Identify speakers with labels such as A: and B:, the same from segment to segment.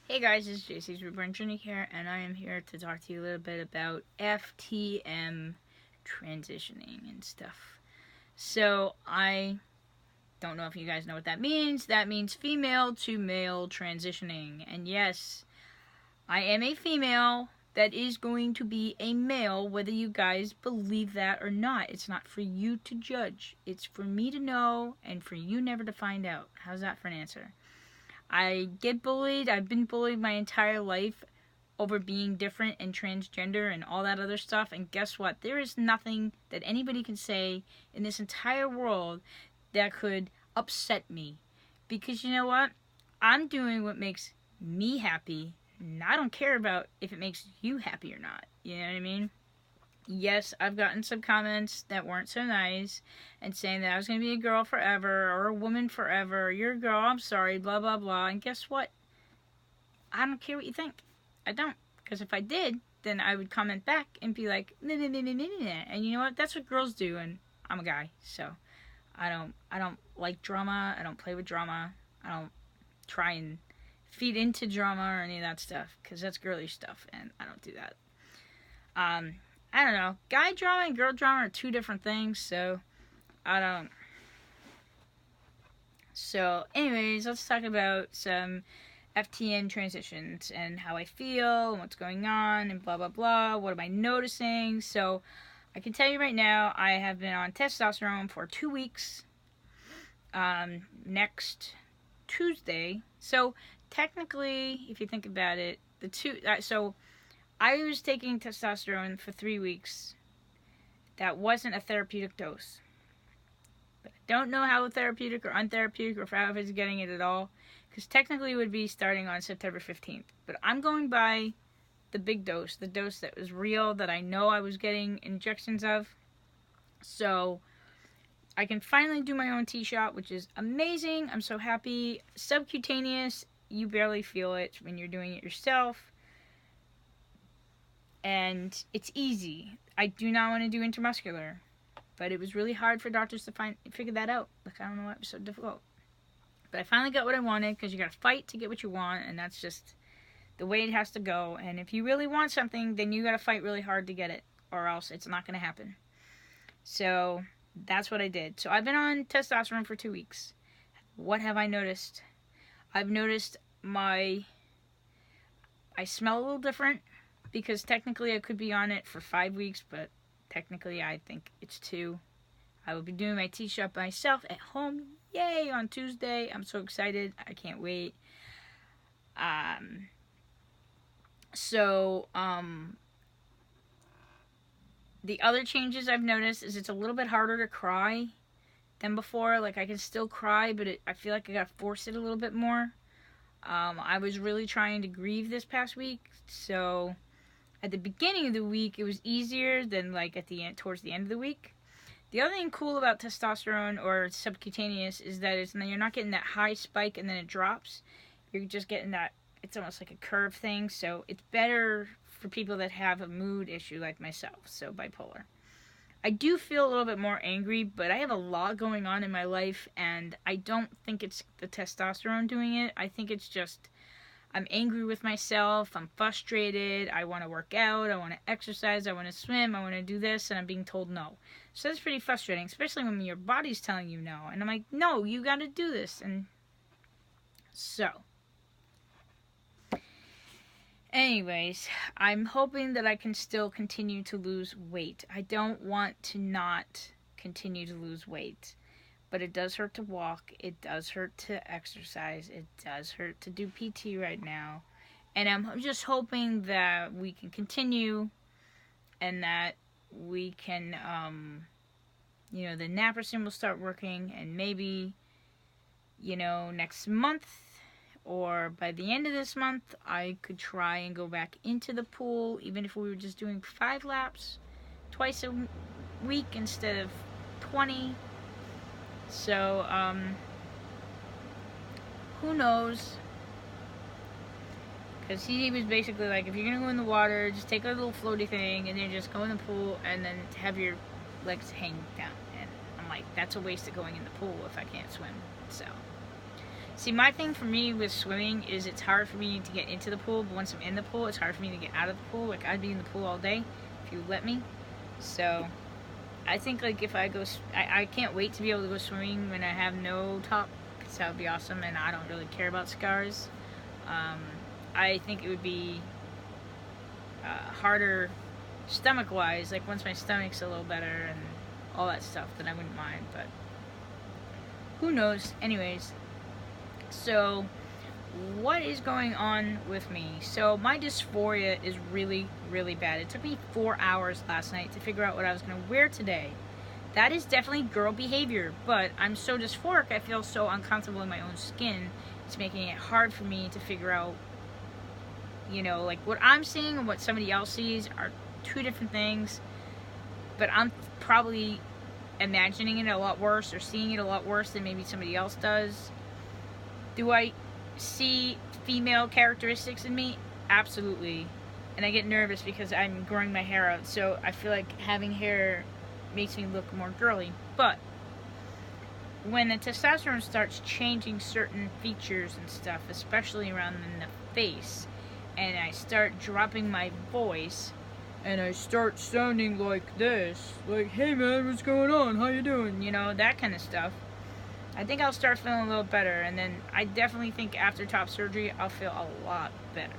A: Hey guys, it's jcsreborn here, and I am here to talk to you a little bit about FTM transitioning and stuff. So, I don't know if you guys know what that means. That means female to male transitioning. And yes, I am a female that is going to be a male, whether you guys believe that or not. It's not for you to judge, it's for me to know and for you never to find out. How's that for an answer? I get bullied. I've been bullied my entire life over being different and transgender and all that other stuff. And guess what? There is nothing that anybody can say in this entire world that could upset me. Because you know what? I'm doing what makes me happy. And I don't care about if it makes you happy or not. You know what I mean? Yes, I've gotten some comments that weren't so nice and saying that I was going to be a girl forever or a woman forever. You're a girl, I'm sorry, blah, blah, blah. And guess what? I don't care what you think. I don't. Because if I did, then I would comment back and be like, nah, nah, nah, nah, nah, nah. And you know what? That's what girls do, and I'm a guy. So I don't like drama. I don't play with drama. I don't try and feed into drama or any of that stuff because that's girly stuff, and I don't do that. I don't know. Guy drama and girl drama are two different things, so I don't. So, anyways, let's talk about some FTN transitions and how I feel and what's going on and blah blah blah. What am I noticing? So, I can tell you right now, I have been on testosterone for 2 weeks. Next Tuesday. So, technically, if you think about it, I was taking testosterone for 3 weeks. That wasn't a therapeutic dose. But I don't know how therapeutic or untherapeutic or how it's getting it at all. Because technically it would be starting on September 15th. But I'm going by the big dose. The dose that was real, that I know I was getting injections of. So I can finally do my own T-shot, which is amazing. I'm so happy. Subcutaneous, you barely feel it when you're doing it yourself. And it's easy. I do not want to do intramuscular, but it was really hard for doctors to figure that out. Like, I don't know why it was so difficult. But I finally got what I wanted, because you got to fight to get what you want, and that's just the way it has to go. And if you really want something, then you got to fight really hard to get it, or else it's not going to happen. So that's what I did. So I've been on testosterone for 2 weeks. What have I noticed? I've noticed I smell a little different. Because technically I could be on it for 5 weeks, but technically I think it's 2. I will be doing my T-shot myself at home. Yay! On Tuesday. I'm so excited. I can't wait. The other changes I've noticed is it's a little bit harder to cry than before. Like, I can still cry, but I feel like I gotta force it a little bit more. I was really trying to grieve this past week, so at the beginning of the week, it was easier than like at the end, towards the end of the week. The other thing cool about testosterone or subcutaneous is that you're not getting that high spike and then it drops. You're just getting that, it's almost like a curve thing. So it's better for people that have a mood issue like myself, so bipolar. I do feel a little bit more angry, but I have a lot going on in my life, and I don't think it's the testosterone doing it. I think it's just I'm angry with myself, I'm frustrated, I want to work out, I want to exercise, I want to swim, I want to do this, and I'm being told no. So that's pretty frustrating, especially when your body's telling you no. And I'm like, no, you got to do this. And so, anyways, I'm hoping that I can still continue to lose weight. I don't want to not continue to lose weight. But it does hurt to walk, it does hurt to exercise, it does hurt to do PT right now. And I'm just hoping that we can continue and that we can, the naproxen will start working, and maybe, next month or by the end of this month, I could try and go back into the pool, even if we were just doing 5 laps twice a week instead of 20. So, who knows? Because he was basically like, if you're going to go in the water, just take a little floaty thing, and then just go in the pool, and then have your legs hang down. And I'm like, that's a waste of going in the pool if I can't swim. So, See, my thing for me with swimming is it's hard for me to get into the pool, but once I'm in the pool, it's hard for me to get out of the pool. Like, I'd be in the pool all day if you let me. So, I think, like, if I go, I can't wait to be able to go swimming when I have no top, because that would be awesome, and I don't really care about scars. I think it would be harder stomach-wise, like, once my stomach's a little better and all that stuff, then I wouldn't mind, but who knows. Anyways, so what is going on with me? So my dysphoria is really, really bad. It took me 4 hours last night to figure out what I was going to wear today. That is definitely girl behavior, but I'm so dysphoric, I feel so uncomfortable in my own skin. It's making it hard for me to figure out, you know, like, what I'm seeing and what somebody else sees are two different things, but I'm probably imagining it a lot worse or seeing it a lot worse than maybe somebody else does. Do I see female characteristics in me? Absolutely. And I get nervous because I'm growing my hair out, so I feel like having hair makes me look more girly. But when the testosterone starts changing certain features and stuff, especially around in the face, and I start dropping my voice, and I start sounding like this, like, hey man, what's going on, how you doing, you know, that kind of stuff, I think I'll start feeling a little better. And then I definitely think after top surgery, I'll feel a lot better.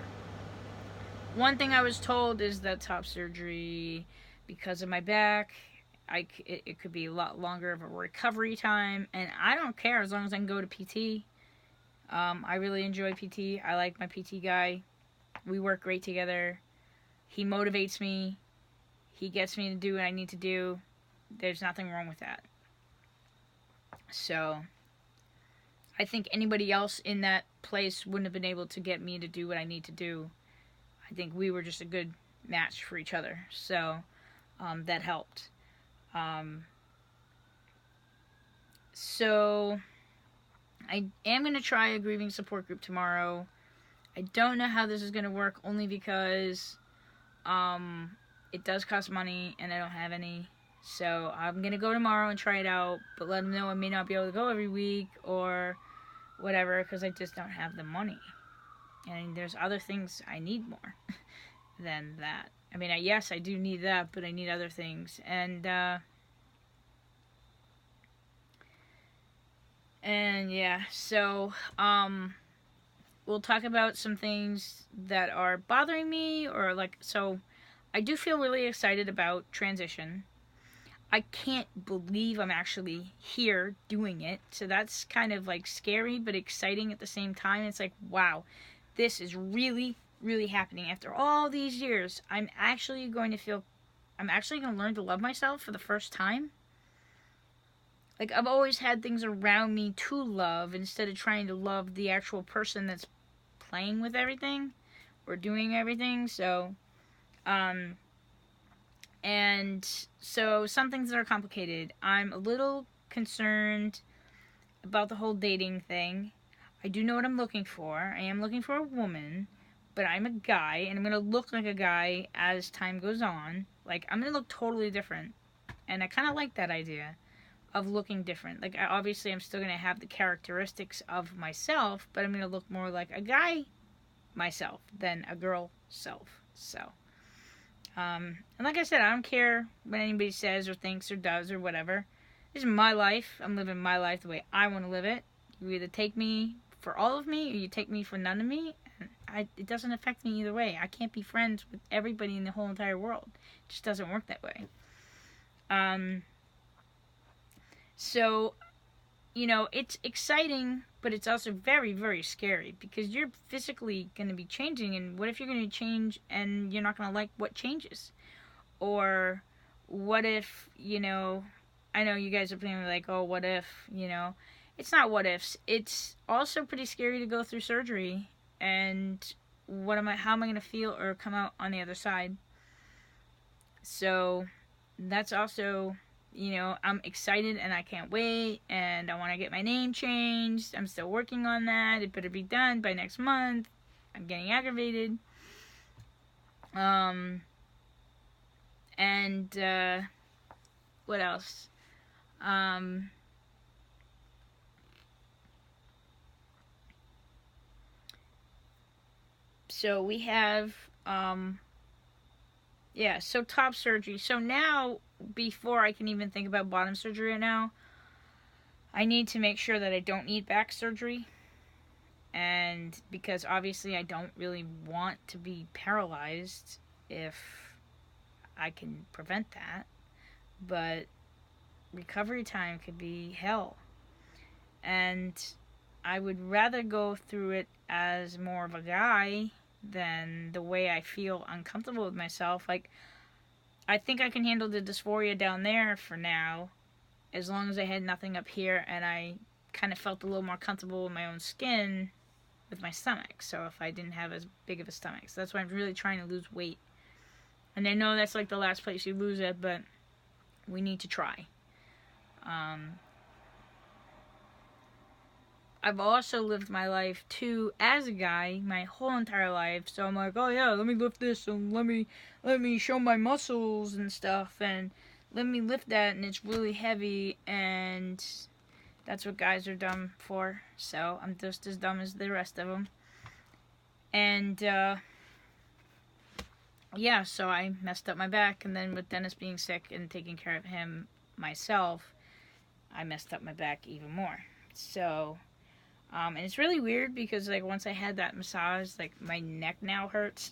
A: One thing I was told is that top surgery, because of my back, it could be a lot longer of a recovery time, and I don't care as long as I can go to PT. I really enjoy PT. I like my PT guy. We work great together. He motivates me. He gets me to do what I need to do. There's nothing wrong with that. So, I think anybody else in that place wouldn't have been able to get me to do what I need to do. I think we were just a good match for each other. So, that helped. So, I am going to try a grieving support group tomorrow. I don't know how this is going to work, only because it does cost money and I don't have any. So I'm going to go tomorrow and try it out, but let them know I may not be able to go every week or whatever, because I just don't have the money. And there's other things I need more than that. I mean, yes, I do need that, but I need other things. And yeah, so we'll talk about some things that are bothering me, or like, so I do feel really excited about transition. I can't believe I'm actually here doing it. So that's kind of like scary but exciting at the same time. It's like, wow, this is really, really happening. After all these years, I'm actually going to learn to love myself for the first time. Like, I've always had things around me to love instead of trying to love the actual person that's playing with everything or doing everything. So, and so some things that are complicated. I'm a little concerned about the whole dating thing. I do know what I'm looking for. I am looking for a woman, but I'm a guy, and I'm going to look like a guy as time goes on. Like, I'm going to look totally different. And I kind of like that idea of looking different. Like, obviously, I'm still going to have the characteristics of myself, but I'm going to look more like a guy myself than a girl self. So, and like I said, I don't care what anybody says or thinks or does or whatever. This is my life. I'm living my life the way I want to live it. You either take me for all of me or you take me for none of me. It doesn't affect me either way. I can't be friends with everybody in the whole entire world. It just doesn't work that way. So, you know, it's exciting, but it's also very, very scary, because you're physically going to be changing, and what if you're going to change and you're not going to like what changes? Or what if, you know, I know you guys are playing like, oh, what if, you know, it's not what ifs. It's also pretty scary to go through surgery, and how am I going to feel or come out on the other side? So that's also, you know, I'm excited and I can't wait, and I want to get my name changed. I'm still working on that. It better be done by next month. I'm getting aggravated. And what else? So we have, yeah, so top surgery. So now, before I can even think about bottom surgery right now, I need to make sure that I don't need back surgery. And because obviously I don't really want to be paralyzed if I can prevent that. But recovery time could be hell. And I would rather go through it as more of a guy than the way I feel uncomfortable with myself. Like, I think I can handle the dysphoria down there for now, as long as I had nothing up here and I kind of felt a little more comfortable with my own skin with my stomach. So if I didn't have as big of a stomach. So that's why I'm really trying to lose weight. And I know that's like the last place you lose it, but we need to try. I've also lived my life too as a guy my whole entire life, so I'm like, oh yeah, let me lift this and let me show my muscles and stuff, and let me lift that, and it's really heavy, and that's what guys are dumb for. So I'm just as dumb as the rest of them. And yeah, so I messed up my back, and then with Dennis being sick and taking care of him myself, I messed up my back even more. So and it's really weird because, like, once I had that massage, like, my neck now hurts.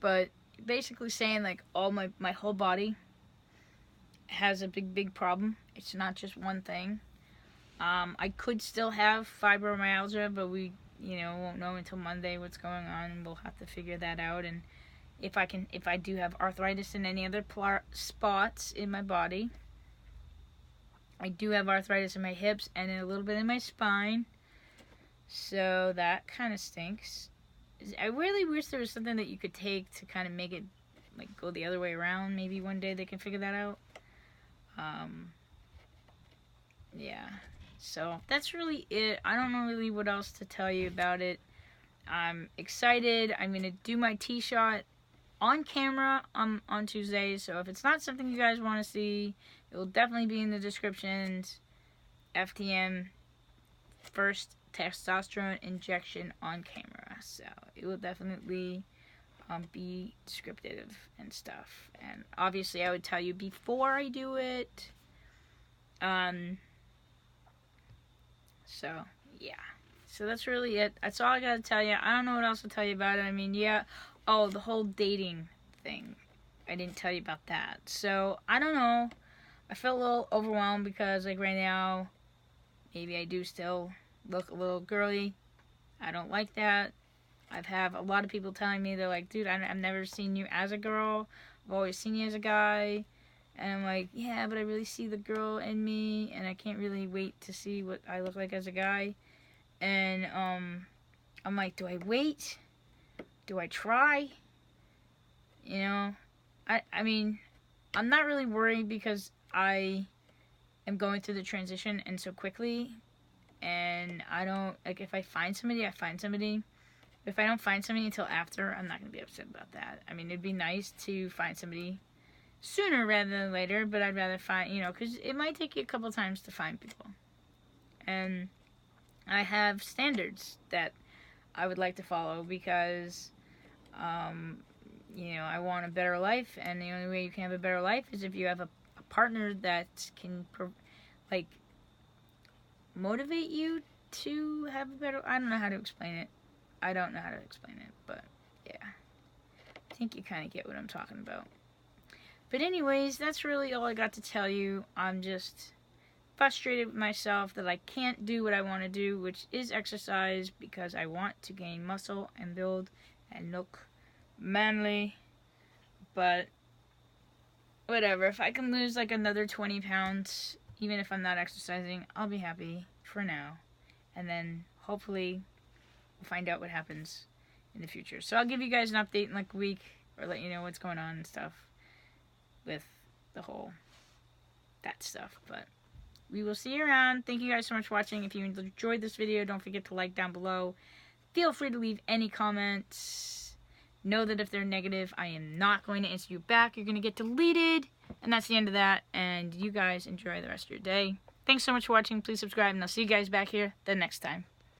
A: But basically saying, like, all my whole body has a big problem. It's not just one thing. I could still have fibromyalgia, but we, won't know until Monday what's going on, and we'll have to figure that out. And if I do have arthritis in any other spots in my body. I do have arthritis in my hips and a little bit in my spine. So that kind of stinks. I really wish there was something that you could take to kind of make it, like, go the other way around. Maybe one day they can figure that out. Yeah. So that's really it. I don't know really what else to tell you about it. I'm excited. I'm going to do my T-shot on camera on Tuesday. So if it's not something you guys want to see, it will definitely be in the descriptions. FTM, first testosterone injection on camera. So it will definitely be descriptive and stuff. And obviously I would tell you before I do it. So yeah. So that's really it. That's all I gotta tell you. I don't know what else to tell you about it. I mean, yeah. Oh, the whole dating thing. I didn't tell you about that. So I don't know. I feel a little overwhelmed because, like, right now, maybe I do still look a little girly. I don't like that. I've had a lot of people telling me, they're like, dude, I've never seen you as a girl. I've always seen you as a guy. And I'm like, yeah, but I really see the girl in me, and I can't really wait to see what I look like as a guy. And I'm like, do I wait? Do I try? I mean, I'm not really worried because I am going through the transition and so quickly. And I don't, like, if I find somebody, I find somebody. If I don't find somebody until after, I'm not going to be upset about that. I mean, it'd be nice to find somebody sooner rather than later, but I'd rather find, because it might take you a couple times to find people. And I have standards that I would like to follow because, I want a better life, and the only way you can have a better life is if you have a partner that can, motivate you to have a better... I don't know how to explain it. But yeah. I think you kind of get what I'm talking about. But anyways, that's really all I got to tell you. I'm just frustrated with myself that I can't do what I want to do, which is exercise, because I want to gain muscle and build and look manly. But whatever, if I can lose like another 20 pounds, even if I'm not exercising, I'll be happy for now. And then hopefully we'll find out what happens in the future. So I'll give you guys an update in like a week, or let you know what's going on and stuff with the whole that stuff. But we will see you around. Thank you guys so much for watching. If you enjoyed this video, don't forget to like down below. Feel free to leave any comments. Know that if they're negative, I am not going to answer you back. You're going to get deleted. And that's the end of that. And you guys enjoy the rest of your day. Thanks so much for watching. Please subscribe, and I'll see you guys back here the next time.